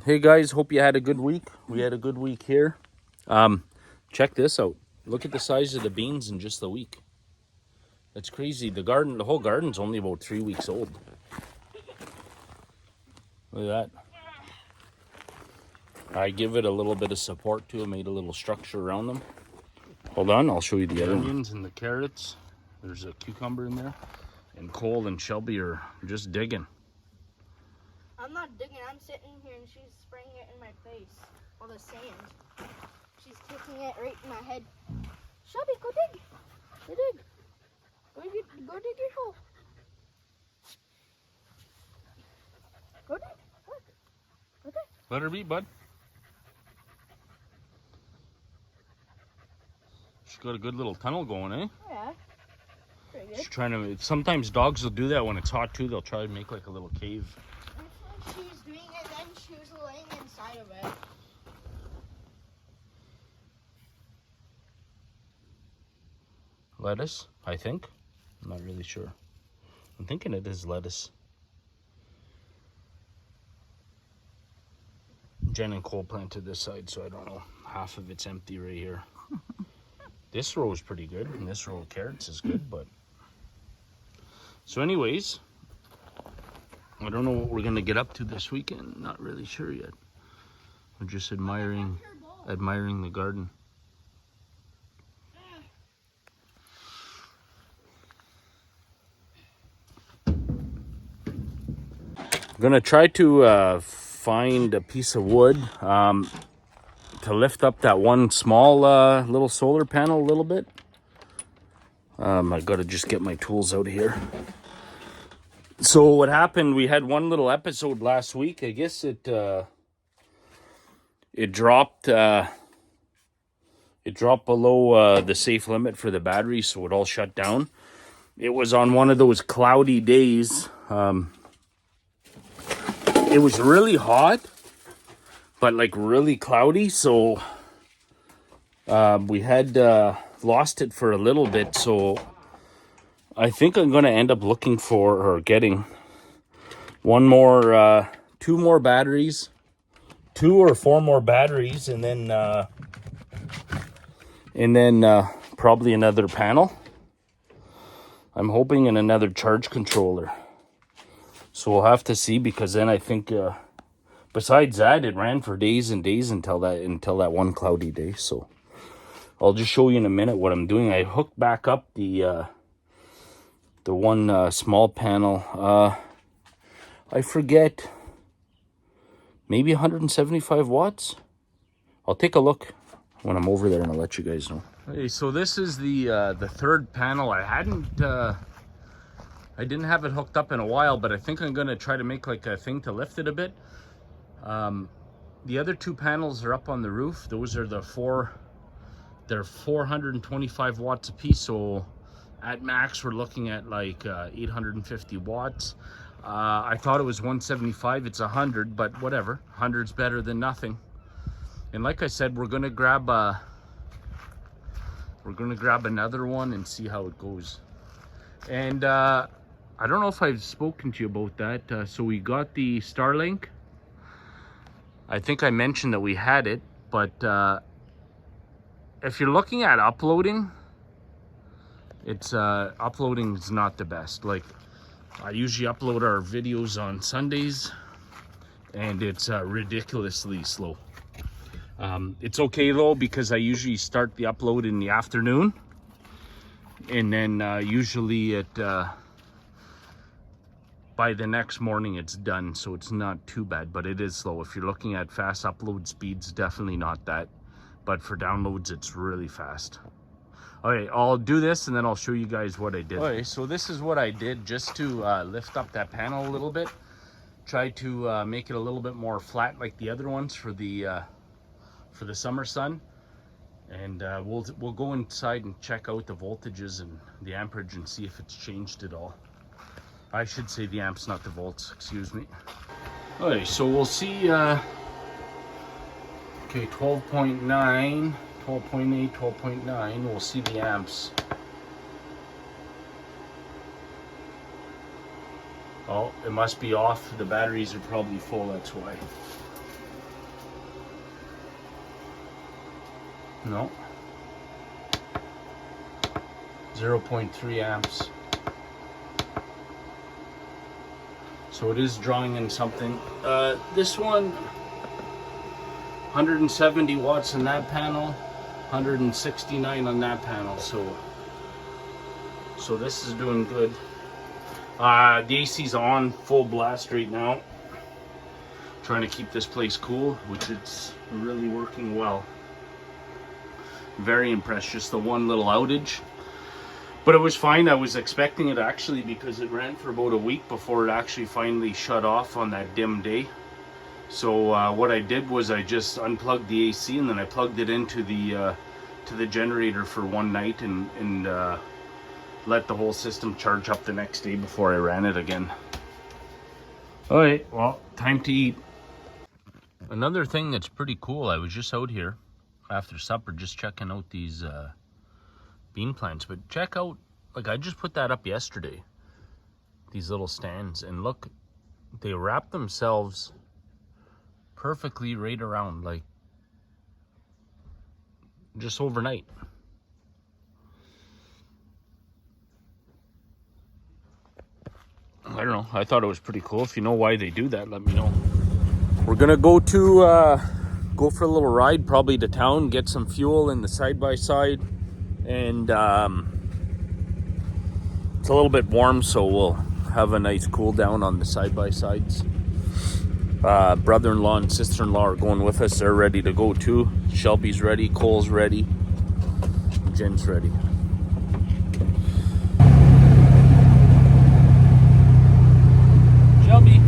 Hey guys, hope you had a good week. We had a good week here. Check this out. Look at the size of the beans in just a week. That's crazy. The whole garden's only about 3 weeks old. Look at that. I give it a little bit of support too. I made a little structure around them. Hold on, I'll show you the onions and the carrots. There's a cucumber in there. And Cole and Shelby are just digging. I'm not digging, I'm sitting here and she's spraying it in my face. All the sand. She's kicking it right in my head. Shelby, go dig. Go dig. Go dig your hole. Go dig. Look. Go dig. Let her be, bud. She's got a good little tunnel going, eh? Yeah. Pretty good. She's trying to. Sometimes dogs will do that when it's hot too. They'll try to make like a little cave. Actually, she was doing it, then she was laying inside of it. Lettuce, I think. I'm not really sure. I'm thinking it is lettuce. Jen and Cole planted this side, so I don't know. Half of it's empty right here. This row is pretty good, and this row of carrots is good, but... So anyways, I don't know what we're gonna get up to this weekend. Not really sure yet. We're just admiring the garden. I'm gonna try to find a piece of wood to lift up that one small little solar panel a little bit. I gotta just get my tools out here. So what happened, we had one little episode last week. I guess it dropped below the safe limit for the battery, so it all shut down. It was on one of those cloudy days. It was really hot, but like really cloudy, so we had lost it for a little bit. So I think I'm gonna end up looking for or getting two more batteries, 2 or 4 more batteries, and then probably another panel. I'm hoping in another charge controller. So we'll have to see, because then I think besides that, it ran for days and days until that one cloudy day. So I'll just show you in a minute what I'm doing. I hooked back up the one small panel. I forget, maybe 175 watts. I'll take a look when I'm over there and I'll let you guys know. Okay, so this is the third panel. I didn't have it hooked up in a while, but I think I'm gonna try to make like a thing to lift it a bit. The other 2 panels are up on the roof. Those are they're 425 watts a piece. So at max, we're looking at like 850 watts. I thought it was 175. It's 100, but whatever. 100's better than nothing. And like I said, we're gonna grab another one and see how it goes. And I don't know if I've spoken to you about that. So we got the Starlink. I think I mentioned that we had it, but if you're looking at uploading, uploading is not the best. Like, I usually upload our videos on Sundays, and it's ridiculously slow. It's okay though, because I usually start the upload in the afternoon, and then usually by the next morning it's done, so it's not too bad, but it is slow. If you're looking at fast upload speeds, definitely not that, but for downloads it's really fast. Okay, I'll do this and then I'll show you guys what I did. Okay, so this is what I did just to lift up that panel a little bit. Try to make it a little bit more flat like the other ones for the summer sun. And we'll go inside and check out the voltages and the amperage and see if it's changed at all. I should say the amps, not the volts, excuse me. Okay, so we'll see, okay, 12.9, 12.8, 12.9, we'll see the amps. Oh, it must be off. The batteries are probably full, that's why. No. 0.3 amps. So it is drawing in something. This one, 170 watts in that panel, 169 on that panel. So this is doing good. The AC's on full blast right now. Trying to keep this place cool, which it's really working well. Very impressed. Just the one little outage. But it was fine. I was expecting it actually, because it ran for about a week before it actually finally shut off on that dim day. So what I did was I just unplugged the AC and then I plugged it into the generator for one night and let the whole system charge up the next day before I ran it again. All right, well, time to eat. Another thing that's pretty cool, I was just out here after supper just checking out these bean plants, but check out, like I just put that up yesterday, these little stands, and look, they wrap themselves perfectly right around, like just overnight. I don't know, I thought it was pretty cool. If you know why they do that, let me know. We're gonna go for a little ride, probably to town, get some fuel in the side-by-side. And it's a little bit warm, so we'll have a nice cool down on the side-by-sides. Brother-in-law and sister-in-law are going with us. They're ready to go too. Shelby's ready, Cole's ready, Jen's ready. Shelby.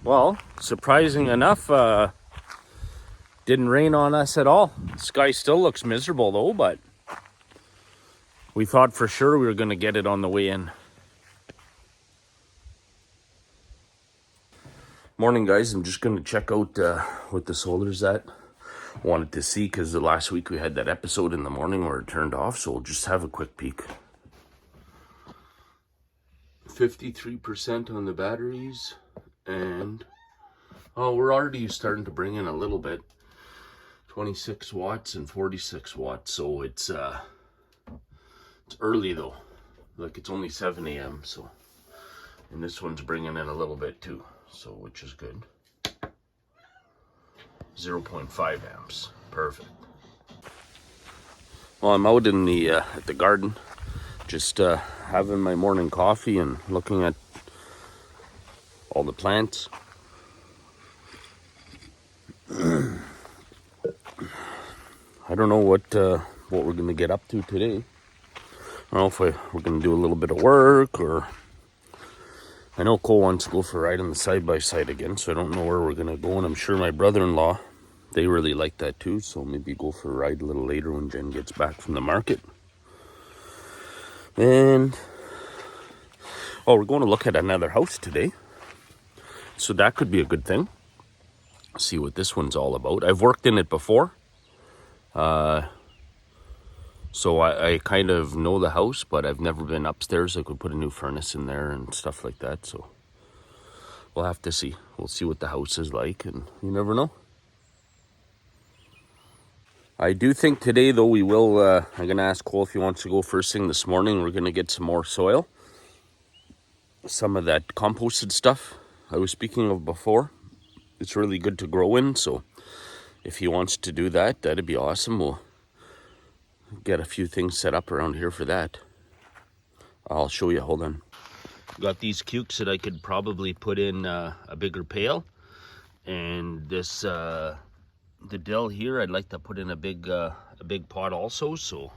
Well, surprising enough, didn't rain on us at all. The sky still looks miserable though, but we thought for sure we were going to get it on the way in. Morning guys, I'm just going to check out what the solar's at. Wanted to see because the last week we had that episode in the morning where it turned off, so we'll just have a quick peek. 53% on the batteries. And we're already starting to bring in a little bit. 26 watts and 46 watts. So it's early though. Like it's only 7 a.m. So, and this one's bringing in a little bit too. So, which is good. 0.5 amps. Perfect. Well, I'm out in the at the garden, just having my morning coffee and looking at all the plants. I don't know what we're gonna get up to today. I don't know if we're gonna do a little bit of work, or I know Cole wants to go for a ride on the side-by-side again, so I don't know where we're gonna go, and I'm sure my brother-in-law, they really like that too, so maybe go for a ride a little later when Jen gets back from the market. And we're going to look at another house today. So that could be a good thing. See what this one's all about. I've worked in it before. So I kind of know the house, but I've never been upstairs. I could put a new furnace in there and stuff like that. So we'll have to see. We'll see what the house is like, and you never know. I do think today, though, we will, I'm going to ask Cole if he wants to go first thing this morning. We're going to get some more soil. Some of that composted stuff I was speaking of before. It's really good to grow in, so if he wants to do that, that'd be awesome. We'll Get a few things set up around here for that. I'll show you, hold on. Got these cukes that I could probably put in a bigger pail. And this, the dill here, I'd like to put in a big pot also. So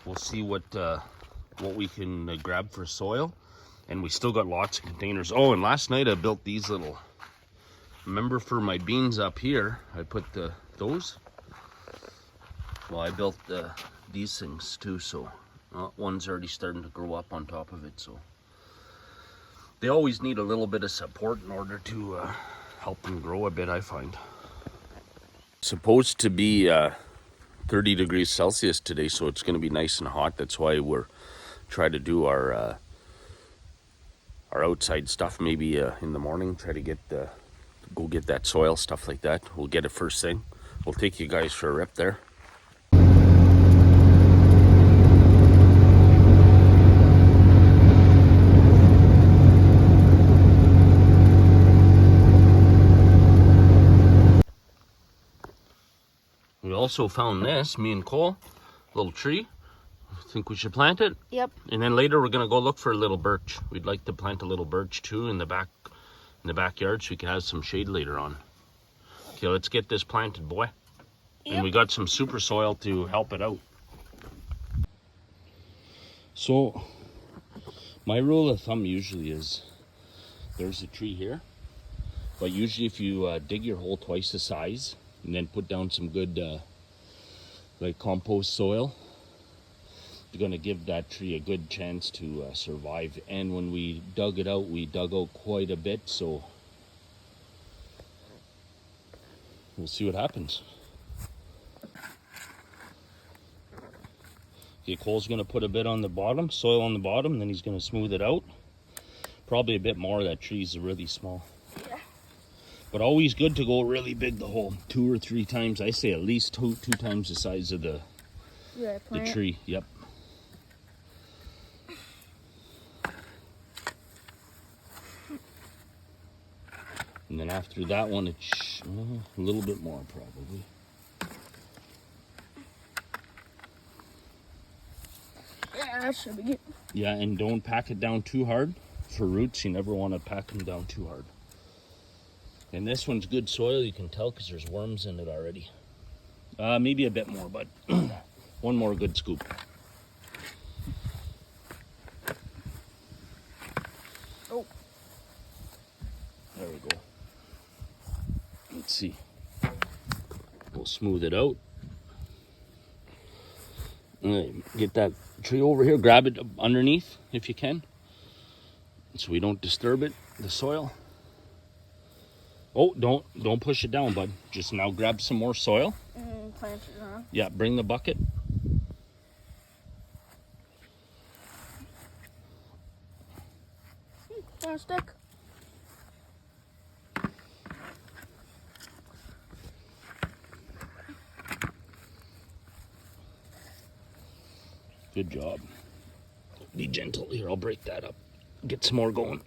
we'll see what we can grab for soil. And we still got lots of containers. Oh, and last night I built these little, remember for my beans up here, I put those. Well, I built these things too, so one's already starting to grow up on top of it. So they always need a little bit of support in order to help them grow a bit, I find. Supposed to be 30 degrees Celsius today, so it's going to be nice and hot. That's why we're trying to do our outside stuff maybe in the morning. Try to go get that soil, stuff like that. We'll get it first thing. We'll take you guys for a rip there. We also found this, me and Cole, little tree. Think we should plant it? Yep. And then later we're gonna go look for a little birch. We'd like to plant a little birch too in the backyard so we can have some shade later on. Okay, let's get this planted, boy. Yep. And we got some super soil to help it out. So my rule of thumb usually is there's a tree here, but usually if you dig your hole twice the size and then put down some good like compost soil, you're going to give that tree a good chance to survive. And when we dug it out, we dug out quite a bit, so we'll see what happens. Okay, Cole's going to put a bit on the bottom, soil on the bottom, and then he's going to smooth it out. Probably a bit more. That tree's really small. Yeah. But always good to go really big the hole. 2 or 3 times. I say at least two times the size of the tree. Yep. And then after that one, it's a little bit more probably. Yeah, that should be good. Yeah, and don't pack it down too hard. For roots, you never want to pack them down too hard. And this one's good soil, you can tell because there's worms in it already. Maybe a bit more, but one more good scoop. Oh. There we go. Let's see. We'll smooth it out. Get that tree over here. Grab it underneath if you can, so we don't disturb it, the soil. Oh, don't push it down, bud. Just now grab some more soil. And plant it around. Yeah, bring the bucket. Got a stick. Good job. Be gentle here. I'll break that up. Get some more going.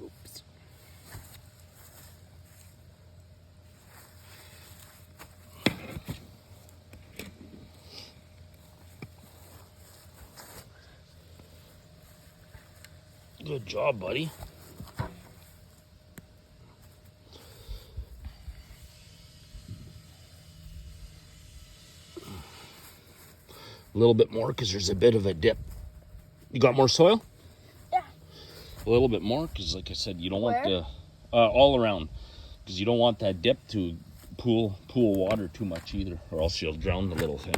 Oops. Good job, buddy. A little bit more because there's a bit of a dip. You got more soil? Yeah. A little bit more because, like I said, you don't Where? want the all around, because you don't want that dip to pool water too much either, or else you'll drown the little thing.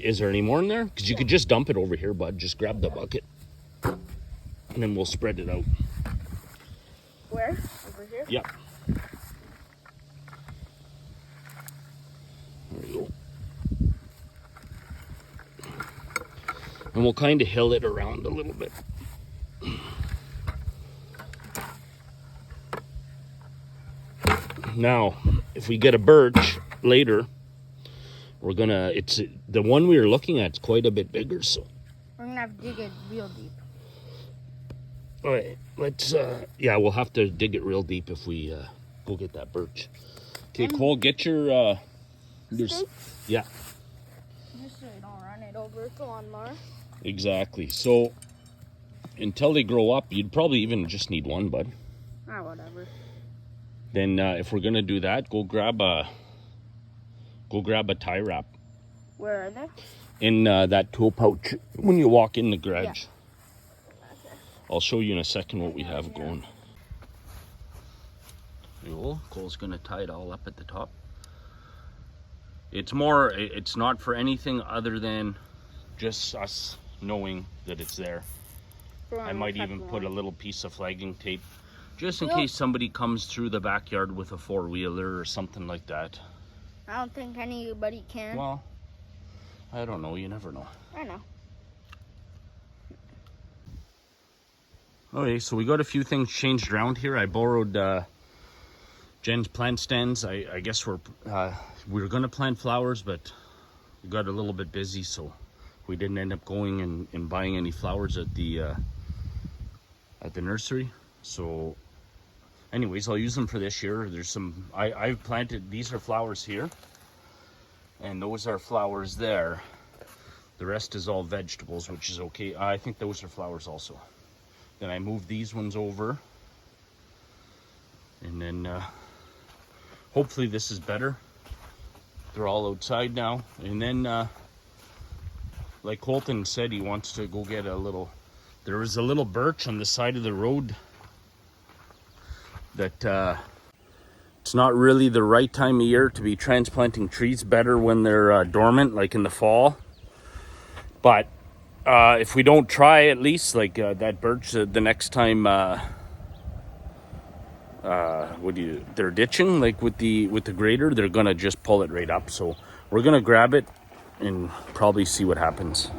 Is there any more in there? Because you could just dump it over here, bud. Just grab the bucket, and then we'll spread it out. Where? Over here? Yep. There you go. And we'll kind of hill it around a little bit. Now, if we get a birch later, we're gonna, it's the one we were looking at is quite a bit bigger, so. We're gonna have to dig it real deep. All right, let's, yeah, we'll have to dig it real deep if we go get that birch. Okay, Cole, get your Stake? yeah, Just so you don't run it over with the lawnmower. exactly. So until they grow up, you'd probably even just need one, bud. Ah, whatever. Then if we're gonna do that, go grab a tie wrap Where are they? in that tool pouch when you walk in the garage. Yeah. Okay. I'll show you in a second what we have going. Cole's gonna tie it all up at the top. It's not for anything other than just us knowing that it's there. I might even put a little piece of flagging tape just in case somebody comes through the backyard with a four-wheeler or something like that. I don't think anybody can. Well, I don't know. You never know. I know. Okay, so we got a few things changed around here. I borrowed Jen's plant stands. I guess we were going to plant flowers, but we got a little bit busy, so we didn't end up going and buying any flowers at the nursery. So anyways, I'll use them for this year. There's some, I've planted, these are flowers here, and those are flowers there. The rest is all vegetables, which is okay. I think those are flowers also. Then I moved these ones over, and then hopefully this is better. They're all outside now. And then like Colton said, he wants to go get there was a little birch on the side of the road that it's not really the right time of year to be transplanting trees. Better when they're dormant, like in the fall. But if we don't try, at least like that birch, the next time they're ditching, like with the grader, they're gonna just pull it right up. So we're gonna grab it and probably see what happens.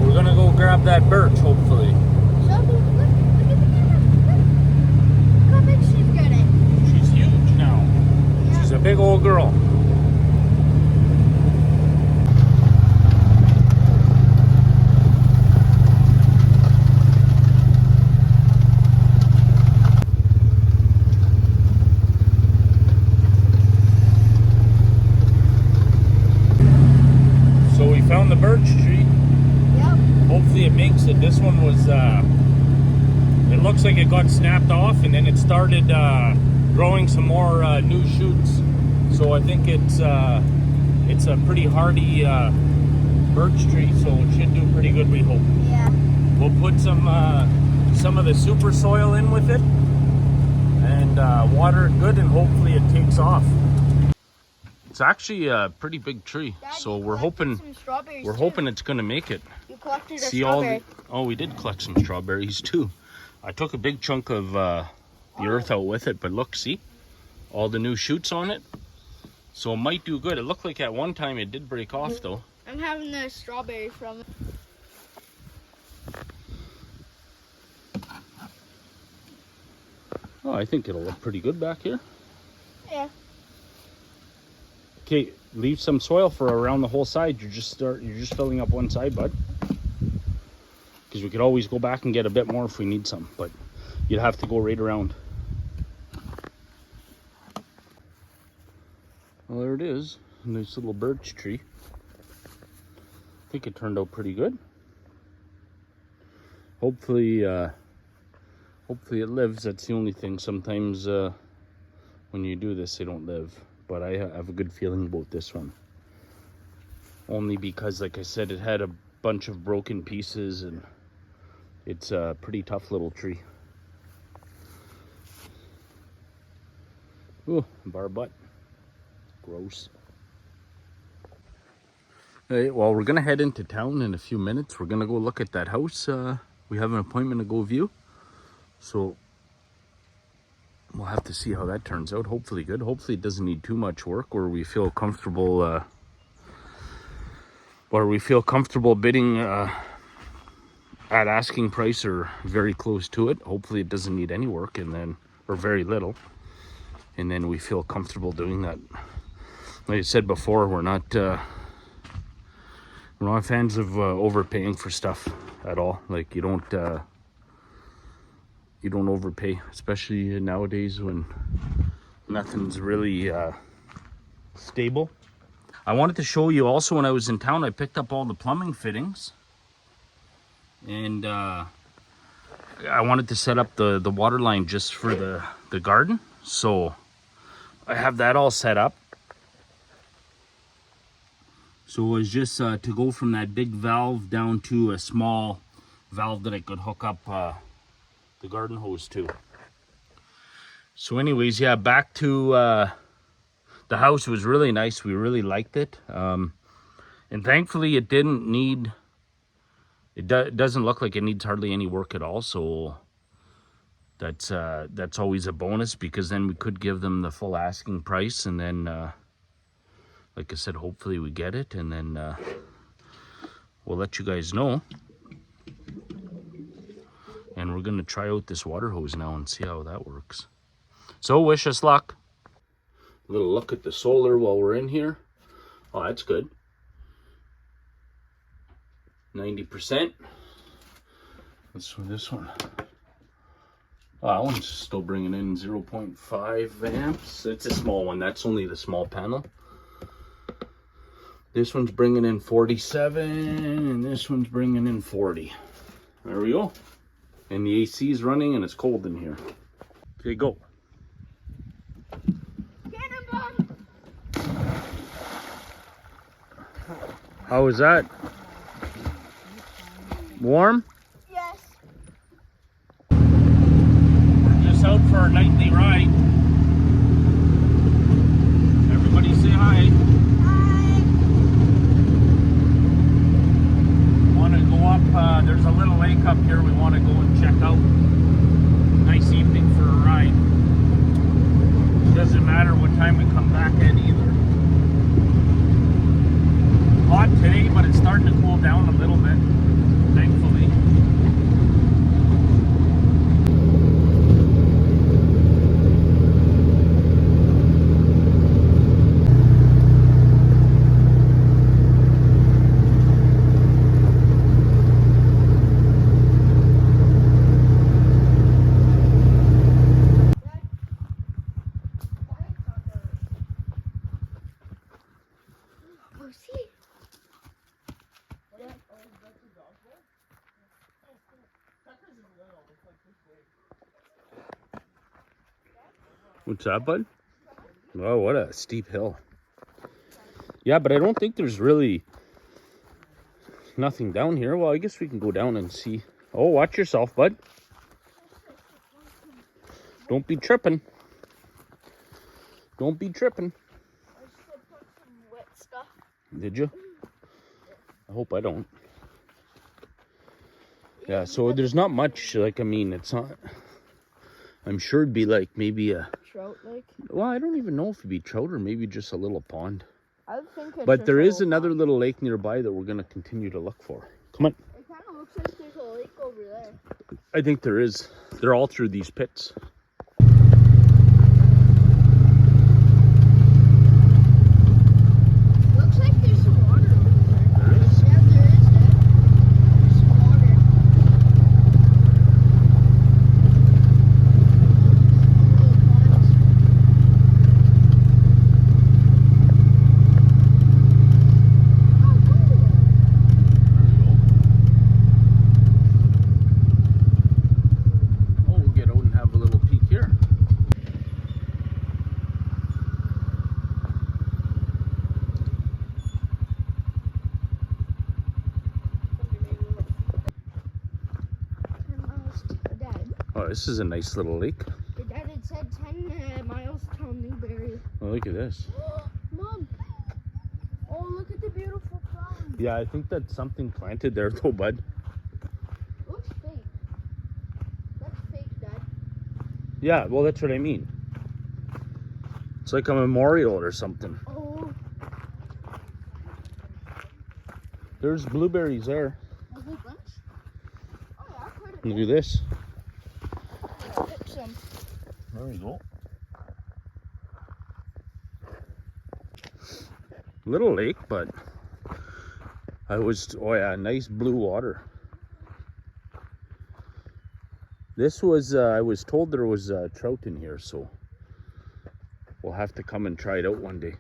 We're gonna go grab that birch, hopefully. Shelby, look at the camera. Look how big she's getting. She's huge now. Yeah. She's a big old girl. So we found the birch tree. Hopefully it makes it. This one was, it looks like it got snapped off and then it started growing some more new shoots. So I think it's a pretty hardy birch tree, so it should do pretty good, we hope. Yeah. We'll put some of the super soil in with it and water it good, and hopefully it takes off. It's actually a pretty big tree, Dad, so you we're hoping collected some strawberries we're too. hoping it's gonna make it. You collected a See all strawberry. oh, we did collect some strawberries too. I took a big chunk of the earth out with it, but look, see all the new shoots on it. So it might do good. It looked like at one time it did break off though. I'm having the strawberry from it. Oh, I think it'll look pretty good back here. Yeah. Okay, leave some soil for around the whole side. You're just filling up one side, bud. Because we could always go back and get a bit more if we need some, but you'd have to go right around. Well, there it is. A nice little birch tree. I think it turned out pretty good. Hopefully it lives. That's the only thing. Sometimes when you do this, they don't live. But I have a good feeling about this one. Only because, like I said, it had a bunch of broken pieces and it's a pretty tough little tree. Ooh, bar butt. Gross. Hey, well, we're gonna head into town in a few minutes. We're gonna go look at that house. We have an appointment to go view. So we'll have to see how that turns out. Hopefully good. Hopefully it doesn't need too much work, or we feel comfortable bidding at asking price or very close to it. Hopefully it doesn't need any work, and then or very little, and then we feel comfortable doing that. Like I said before, we're not fans of overpaying for stuff at all. Like you don't overpay, especially nowadays when nothing's really stable. I wanted to show you also, when I was in town, I picked up all the plumbing fittings, and I wanted to set up the water line just for the garden. So I have that all set up. So it was just to go from that big valve down to a small valve that I could hook up the garden hose to. So anyways, yeah, back to the house. Was really nice. We really liked it. And thankfully it didn't need, it doesn't look like it needs hardly any work at all. So that's always a bonus, because then we could give them the full asking price, and then like I said, hopefully we get it, and then we'll let you guys know. And we're gonna try out this water hose now and see how that works. So wish us luck. A little look at the solar while we're in here. Oh, that's good. 90%. This one. Oh, that one's still bringing in 0.5 amps. It's a small one. That's only the small panel. This one's bringing in 47, and this one's bringing in 40. There we go. And the AC is running, and it's cold in here. Okay, go. How was that? Warm? Yes. We're just out for our nightly ride. Everybody say hi. Up, there's a little lake up here we want to go and check out. Nice evening for a ride. Doesn't matter what time we come back at either. Hot today, but it's starting to cool down a little bit, thankfully. What's that, bud? Oh, what a steep hill. Yeah, but I don't think there's really nothing down here. Well, I guess we can go down and see. Oh, watch yourself, bud. Don't be tripping. Don't be tripping. I should put some wet stuff. Did you? I hope I don't. Yeah, so there's not much, like, I mean, it's not, I'm sure it'd be like maybe a Trout lake? Well, I don't even know if it'd be trout or maybe just a little pond. I would think it's But there is just a another pond. little lake nearby that we're going to continue to look for. Come on. It kind of looks like there's a lake over there. I think there is. They're all through these pits. Looks like there's some water over there. There is? Yeah, there is. There's some water. Little ponds. Oh, Oh, we'll get out and have a little peek here. Oh, this is a nice little lake. Your dad had said 10 miles to Newberry. Oh, look at this. Mom! Oh, look at the beautiful flowers. Yeah, I think that's something planted there though, bud. Looks fake. That's fake, Dad. Yeah, well, that's what I mean. It's like a memorial or something. Oh, There's blueberries there. a whole bunch? Oh, yeah, quite a Look bit. at this. Yeah, pick some. There we go. Little lake, but oh yeah, nice blue water. This was, I was told there was trout in here, so we'll have to come and try it out one day.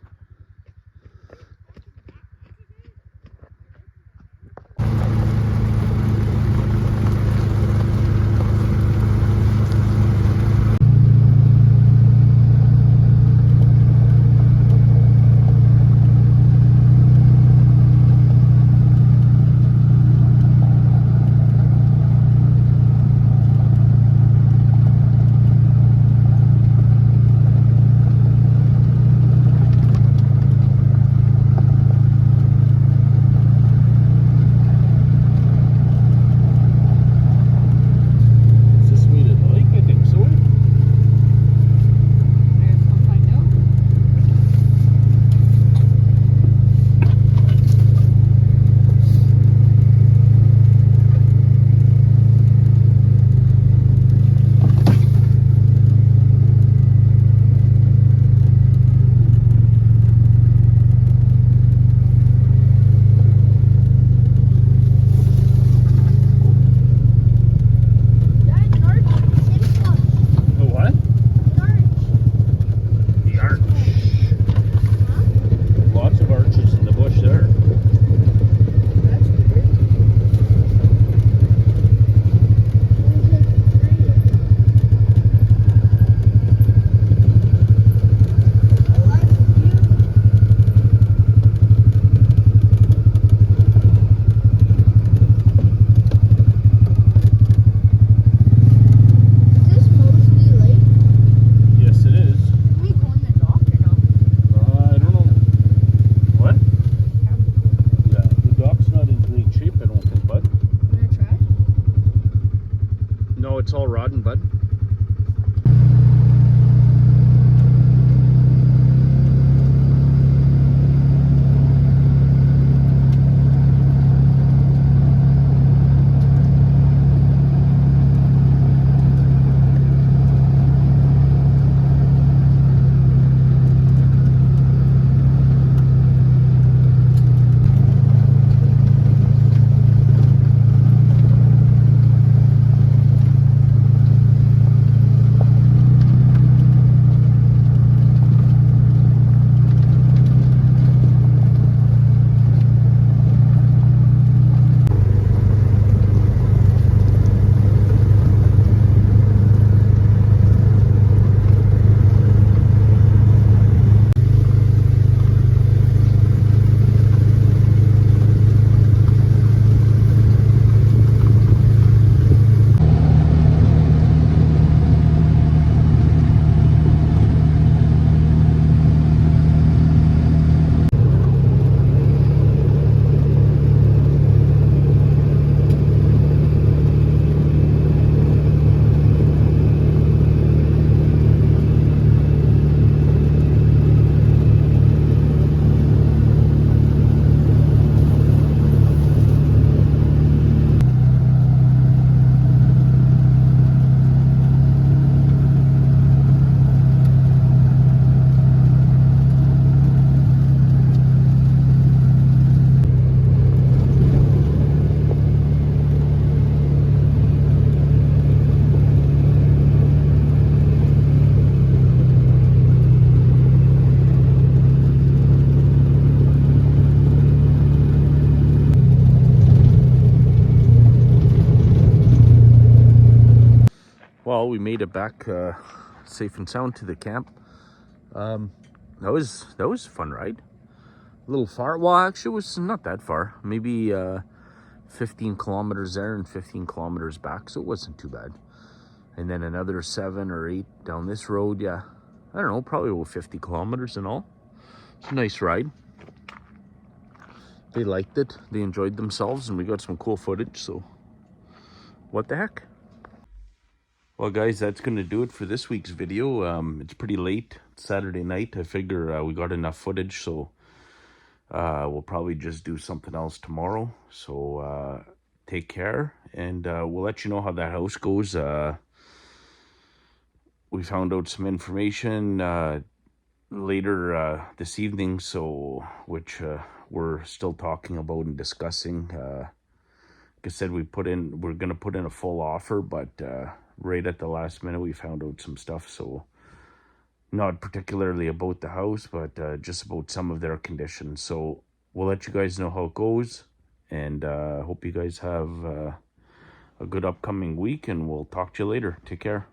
It's all rod and bud. Well, we made it back safe and sound to the camp. That was a fun ride. A little far. Well, actually, it was not that far. Maybe 15 kilometers there and 15 kilometers back, so it wasn't too bad. And then another 7 or 8 down this road. Yeah, I don't know, probably over 50 kilometers in all. It's a nice ride. They liked it. They enjoyed themselves, and we got some cool footage. So, what the heck? Well, guys, that's going to do it for this week's video. It's pretty late. It's Saturday night. I figure we got enough footage, so we'll probably just do something else tomorrow. So take care, and we'll let you know how that house goes we found out some information later this evening, so which we're still talking about and discussing. Like I said, we're gonna put in a full offer, but right at the last minute we found out some stuff, so not particularly about the house, but just about some of their conditions. So we'll let you guys know how it goes, and hope you guys have a good upcoming week, and we'll talk to you later. Take care.